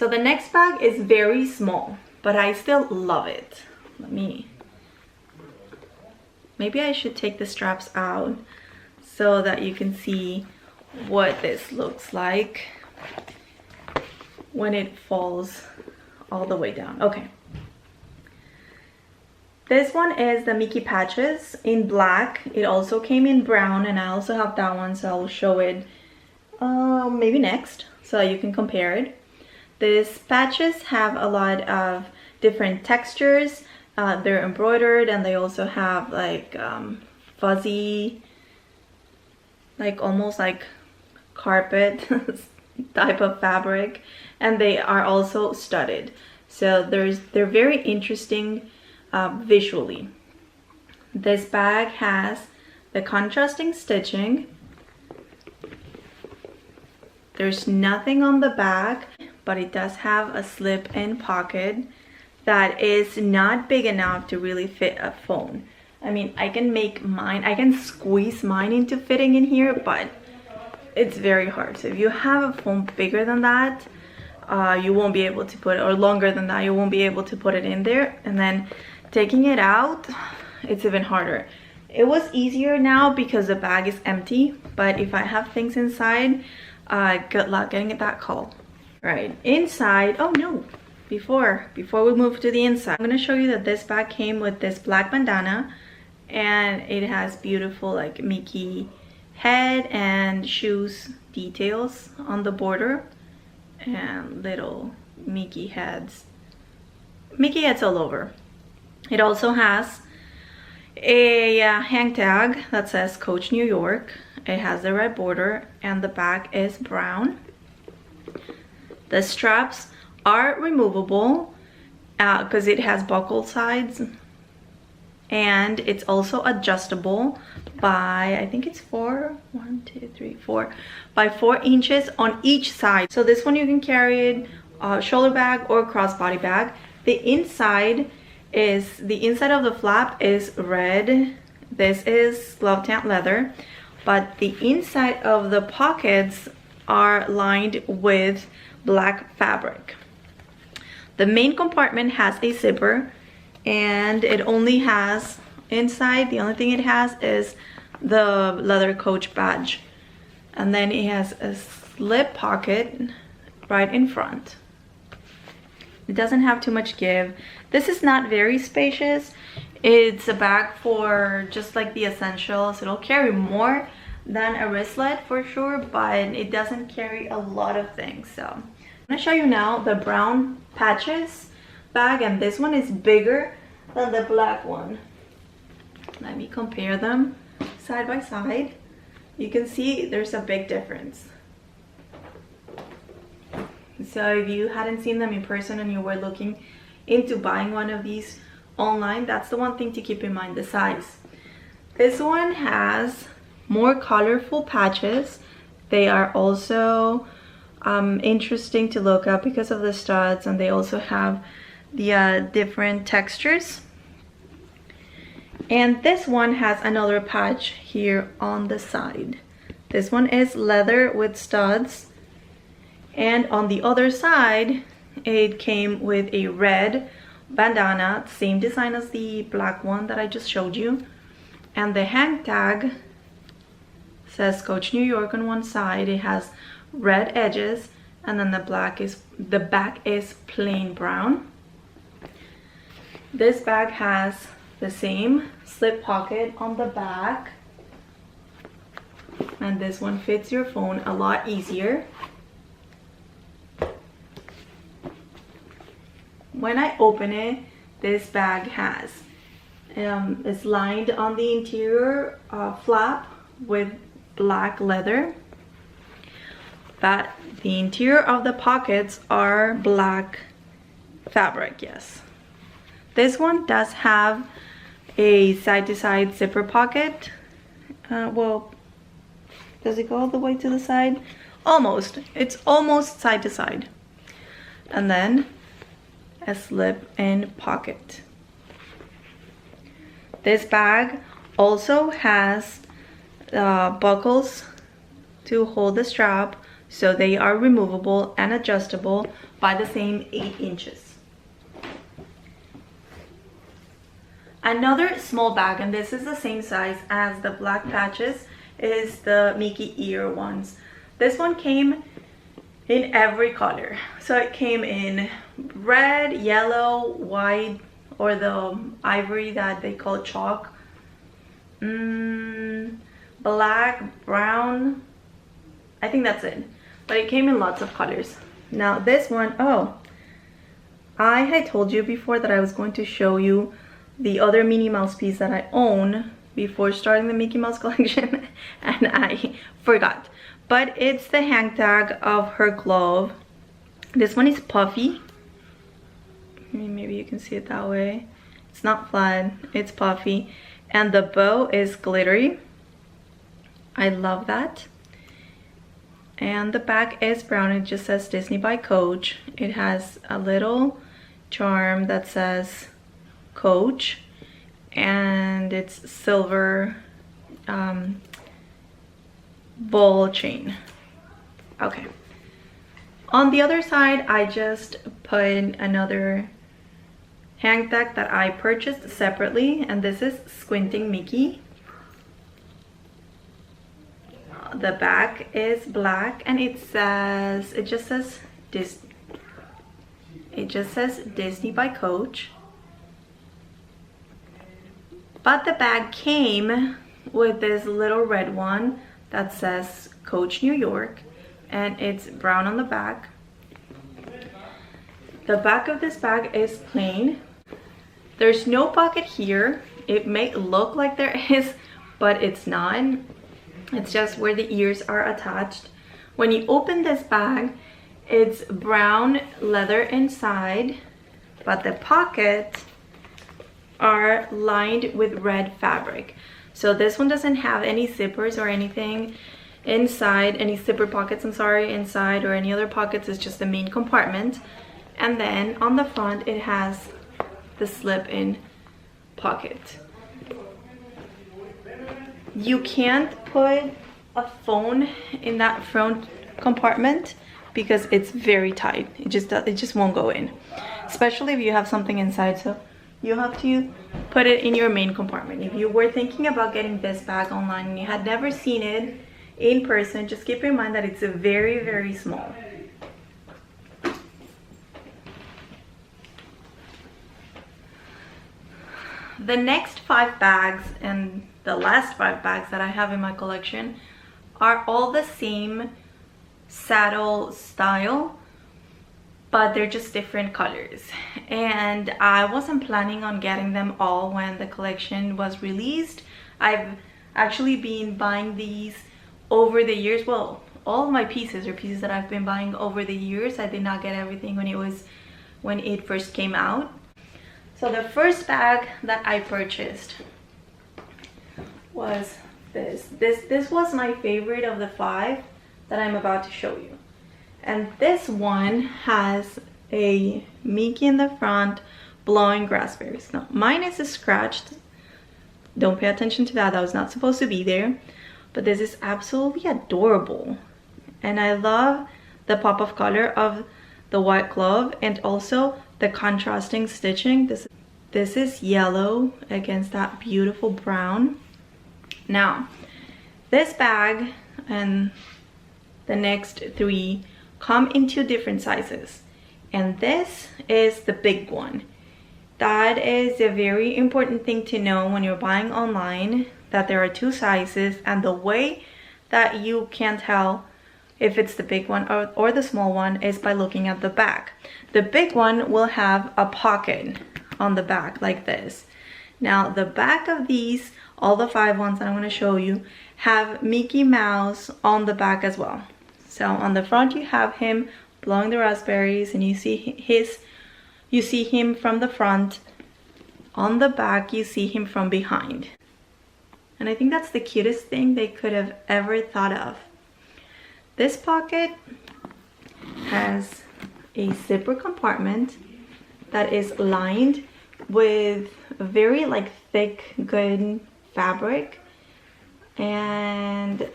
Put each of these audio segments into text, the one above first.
So the next bag is very small, but I still love it. Maybe I should take the straps out so that you can see what this looks like when it falls all the way down. Okay. This one is the Mickey patches in black. It also came in brown, and I also have that one, so I'll show it maybe next so you can compare it. These patches have a lot of different textures. They're embroidered, and they also have like fuzzy, like almost like carpet type of fabric, and they are also studded. So they're very interesting visually. This bag has the contrasting stitching. There's nothing on the back, but it does have a slip-in pocket that is not big enough to really fit a phone. I mean, I can squeeze mine into fitting in here, but it's very hard. So if you have a phone bigger than that, you won't be able to put it, or longer than that, you won't be able to put it in there. And then taking it out, it's even harder. It was easier now because the bag is empty, but if I have things inside, good luck getting it back call. Right, inside, oh no, before we move to the inside, I'm gonna show you that this bag came with this black bandana, and it has beautiful like Mickey head and shoes details on the border, and little Mickey heads all over. It also has a hang tag that says Coach New York. It has the red border, and the back is brown. The straps are removable because it has buckled sides, and it's also adjustable by, I think it's 4 by 4 inches on each side. So this one you can carry it shoulder bag or crossbody bag. The inside of the flap is red. This is glove tamp leather, but the inside of the pockets are lined with black fabric. The main compartment has a zipper, and it only has inside, the only thing it has is the leather Coach badge, and then it has a slip pocket right in front. It doesn't have too much give. This is not very spacious. It's a bag for just like the essentials. It'll carry more than a wristlet for sure, but it doesn't carry a lot of things. So I'm gonna show you now the brown patches bag, and this one is bigger than the black one. Let me compare them side by side. You can see there's a big difference. So if you hadn't seen them in person and you were looking into buying one of these online, that's the one thing to keep in mind, the size. This one has more colorful patches. They are also interesting to look at because of the studs, and they also have the different textures. And this one has another patch here on the side. This one is leather with studs, and on the other side it came with a red bandana, same design as the black one that I just showed you, and the hang tag says Coach New York on one side. It has red edges, and then the back is plain brown. This bag has the same slip pocket on the back, and this one fits your phone a lot easier. When I open it, this bag has it's lined on the interior flap with black leather, but the interior of the pockets are black fabric. Yes, this one does have a side-to-side zipper pocket. Well, does it go all the way to the side? Almost. It's almost side to side. And then a slip-in pocket. This bag also has buckles to hold the strap, so they are removable and adjustable by the same 8 inches. Another small bag, and this is the same size as the black patches, is the Mickey ear ones. This one came in every color. So it came in red, yellow, white, or the ivory that they call chalk, black, brown. I think that's it. But it came in lots of colors. Now this one, oh, I had told you before that I was going to show you the other Minnie Mouse piece that I own before starting the Mickey Mouse collection, and I forgot. But it's the hang tag of her glove. This one is puffy. Maybe you can see it that way. It's not flat, it's puffy. And the bow is glittery. I love that. And the back is brown. It just says Disney by Coach. It has a little charm that says Coach, and it's silver ball chain. Okay, on the other side I just put another hang tag that I purchased separately, and this is Squinting Mickey. The back is black, and it just says Disney by Coach. But the bag came with this little red one that says Coach New York, and it's brown on the back. The back of this bag is plain. There's no pocket here. It may look like there is, but it's not. It's just where the ears are attached. When you open this bag, it's brown leather inside, but the pockets are lined with red fabric. So this one doesn't have any zippers or anything inside, any zipper pockets, I'm sorry, inside, or any other pockets. It's just the main compartment. And then on the front it has the slip-in pocket. You can't put a phone in that front compartment because it's very tight. It just won't go in, especially if you have something inside. So you have to put it in your main compartment. If you were thinking about getting this bag online and you had never seen it in person, just keep in mind that it's very, very small. The next 5 bags and the last 5 bags that I have in my collection are all the same saddle style, but they're just different colors. And I wasn't planning on getting them all when the collection was released. I've actually been buying these over the years. Well, all of my pieces are pieces that I've been buying over the years. I did not get everything when it first came out. So the first bag that I purchased was this. This was my favorite of the 5 that I'm about to show you. And this one has a Mickey in the front blowing raspberries. Now mine is scratched. Don't pay attention to that. That was not supposed to be there. But this is absolutely adorable. And I love the pop of color of the white glove and also the contrasting stitching. This is yellow against that beautiful brown. Now, this bag and the next 3 come in 2 different sizes. And this is the big one. That is a very important thing to know when you're buying online, that there are 2 sizes, and the way that you can tell if it's the big one or the small one is by looking at the back. The big one will have a pocket on the back like this. Now the back of these, all the 5 ones that I'm going to show you, have Mickey Mouse on the back as well. So on the front you have him blowing the raspberries, and you see him from the front. On the back you see him from behind. And I think that's the cutest thing they could have ever thought of. This pocket has a zipper compartment that is lined with very thick, good fabric, and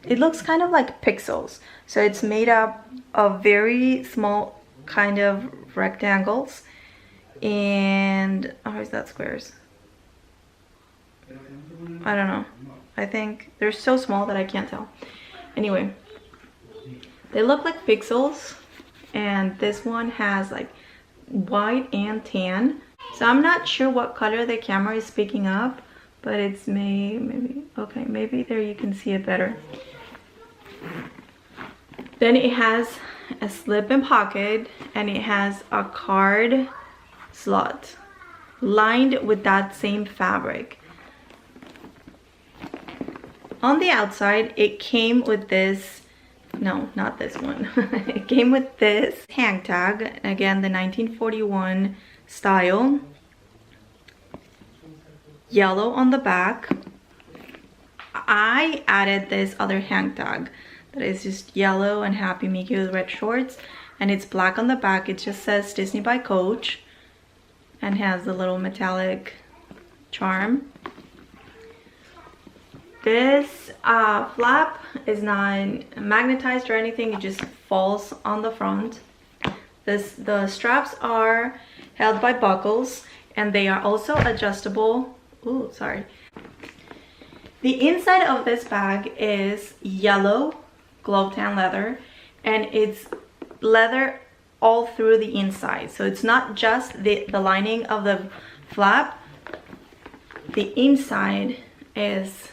it looks kind of like pixels. So it's made up of very small kind of rectangles. And, oh, is that squares? I don't know. I think they're so small that I can't tell. Anyway, they look like pixels. And this one has like white and tan. So I'm not sure what color the camera is picking up, but it's maybe, okay, maybe there you can see it better. Then it has a slip and pocket, and it has a card slot lined with that same fabric. On the outside, it came with this, no, not this one. It came with this hang tag, again, the 1941 style. Yellow on the back. I added this other hang tag that is just yellow and Happy Mickey with red shorts, and it's black on the back. It just says Disney by Coach and has the little metallic charm. This flap is not magnetized or anything, it just falls on the front. The straps are held by buckles, and they are also adjustable. Ooh, sorry. The inside of this bag is yellow glove tan leather, and it's leather all through the inside. So it's not just the lining of the flap. The inside is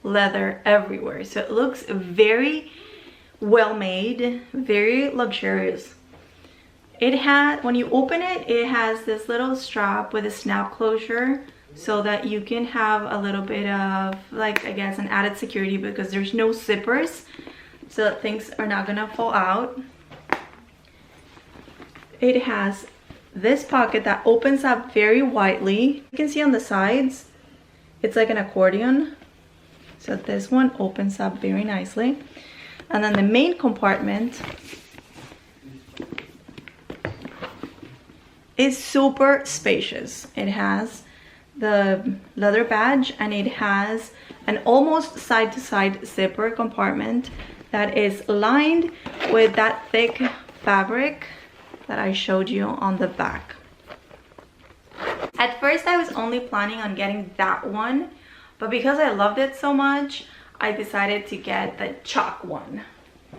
leather everywhere. So it looks very well made, very luxurious. It has, when you open it, it has this little strap with a snap closure so that you can have a little bit of, like, I guess, an added security, because there's no zippers, so that things are not gonna fall out. It has this pocket that opens up very widely. You can see on the sides, it's like an accordion. So this one opens up very nicely. And then the main compartment is super spacious. It has the leather badge, and it has an almost side-to-side zipper compartment that is lined with that thick fabric that I showed you on the back. At first I was only planning on getting that one, but because I loved it so much, I decided to get the chalk one.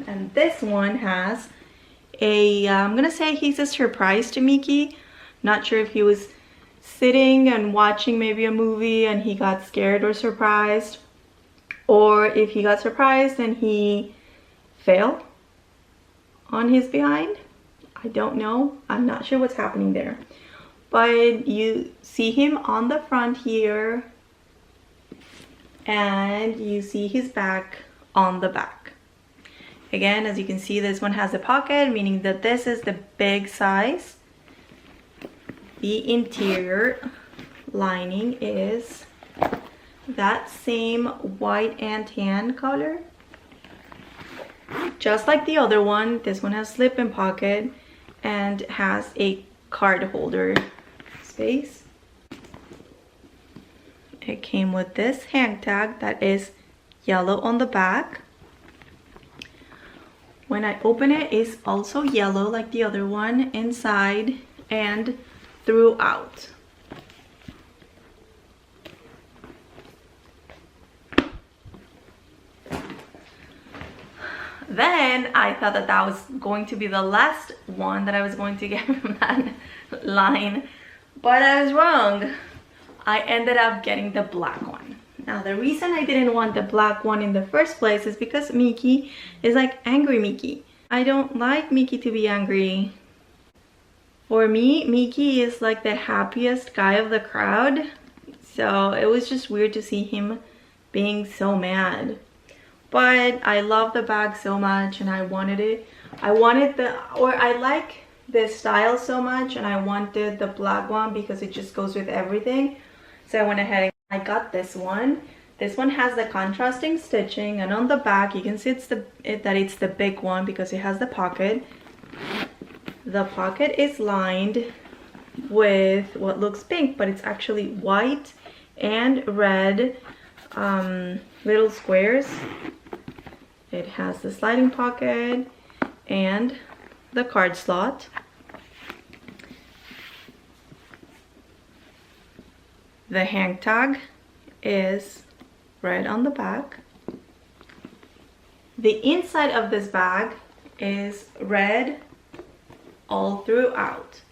And this one has a, I'm gonna say he's a surprise to Mickey. Not sure if he was sitting and watching maybe a movie and he got scared or surprised, or if he got surprised and he fell on his behind. I don't know. I'm not sure what's happening there. But you see him on the front here, and you see his back on the back. Again, as you can see, this one has a pocket, meaning that this is the big size. The interior lining is that same white and tan color. Just like the other one, this one has slip and pocket and has a card holder space. It came with this hang tag that is yellow on the back. When I open it, it's also yellow like the other one, inside and throughout. Then I thought that that was going to be the last one that I was going to get from that line, but I was wrong. I ended up getting the black one. Now the reason I didn't want the black one in the first place is because Mickey is like angry Mickey. I don't like Mickey to be angry. For me, Mickey is like the happiest guy of the crowd, so it was just weird to see him being so mad. But I love the bag so much, and I wanted it. I like this style so much, and I wanted the black one because it just goes with everything. So I went ahead and I got this one. This one has the contrasting stitching, and on the back you can see that it's the big one because it has the pocket. The pocket is lined with what looks pink, but it's actually white and red little squares. It has the sliding pocket and the card slot. The hang tag is red on the back. The inside of this bag is red all throughout.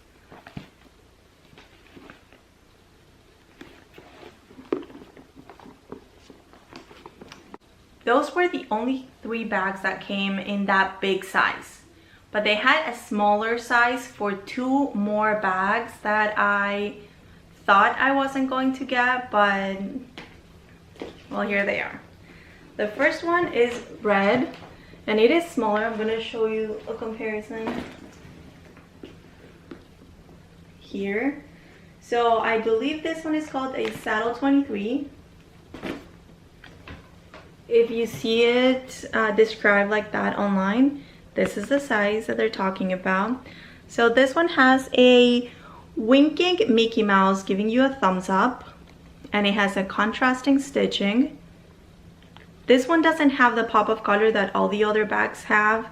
Those were the only 3 bags that came in that big size, but they had a smaller size for 2 more bags that I thought I wasn't going to get, but well, here they are. The first one is red and it is smaller. I'm going to show you a comparison here. So I believe this one is called a Saddle 23. If you see it described like that online, this is the size that they're talking about. So this one has a winking Mickey Mouse giving you a thumbs up, and it has a contrasting stitching. This one doesn't have the pop of color that all the other bags have,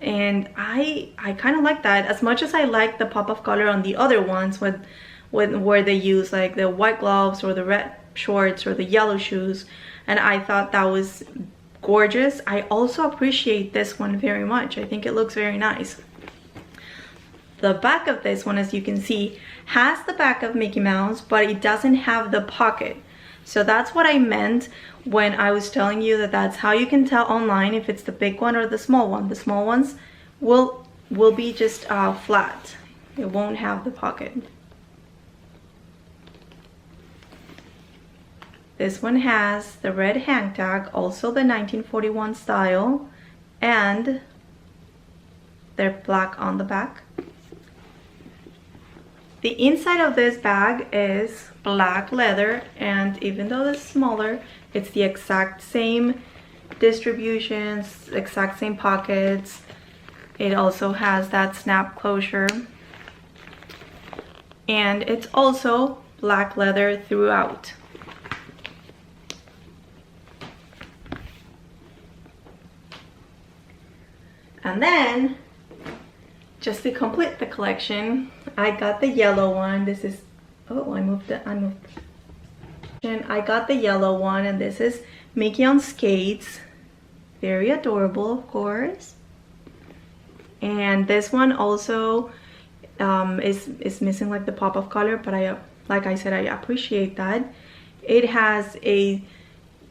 and I kind of like that as much as I like the pop of color on the other ones where they use like the white gloves or the red shorts or the yellow shoes, and I thought that was gorgeous. I also appreciate this one very much. I think it looks very nice. The back of this one, as you can see, has the back of Mickey Mouse, but it doesn't have the pocket. So that's what I meant when I was telling you that that's how you can tell online if it's the big one or the small one. The small ones will be just flat. It won't have the pocket. This one has the red hang tag, also the 1941 style, and they're black on the back. The inside of this bag is black leather, and even though it's smaller, it's the exact same distributions, exact same pockets. It also has that snap closure, and it's also black leather throughout. And then, just to complete the collection, I got the yellow one. This is, oh, I moved. And I got the yellow one, and this is Mickey on skates. Very adorable, of course. And this one also is missing like the pop of color, but like I said, I appreciate that. It has a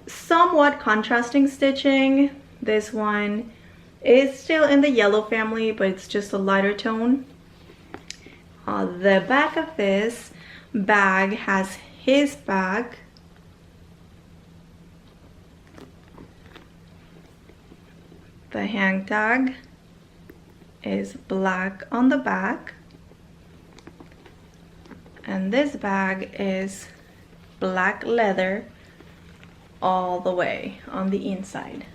somewhat contrasting stitching. This one is still in the yellow family, but it's just a lighter tone. The back of this bag has his bag. The hang tag is black on the back, and this bag is black leather all the way on the inside.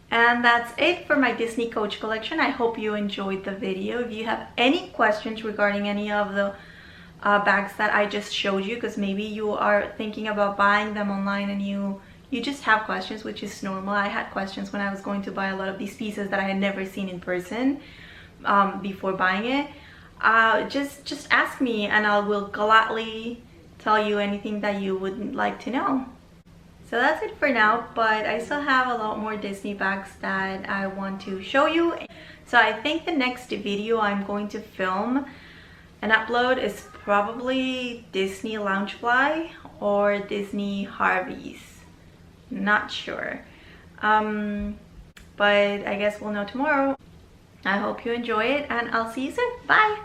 And that's it for my Disney Coach collection. I hope you enjoyed the video. If you have any questions regarding any of the bags that I just showed you, because maybe you are thinking about buying them online and you just have questions, which is normal. I had questions when I was going to buy a lot of these pieces that I had never seen in person before buying it. Just ask me and I will gladly tell you anything that you would like to know. So that's it for now, but I still have a lot more Disney bags that I want to show you. So I think the next video I'm going to film and upload is probably Disney Loungefly or Disney Harveys. Not sure. But I guess we'll know tomorrow. I hope you enjoy it, and I'll see you soon. Bye!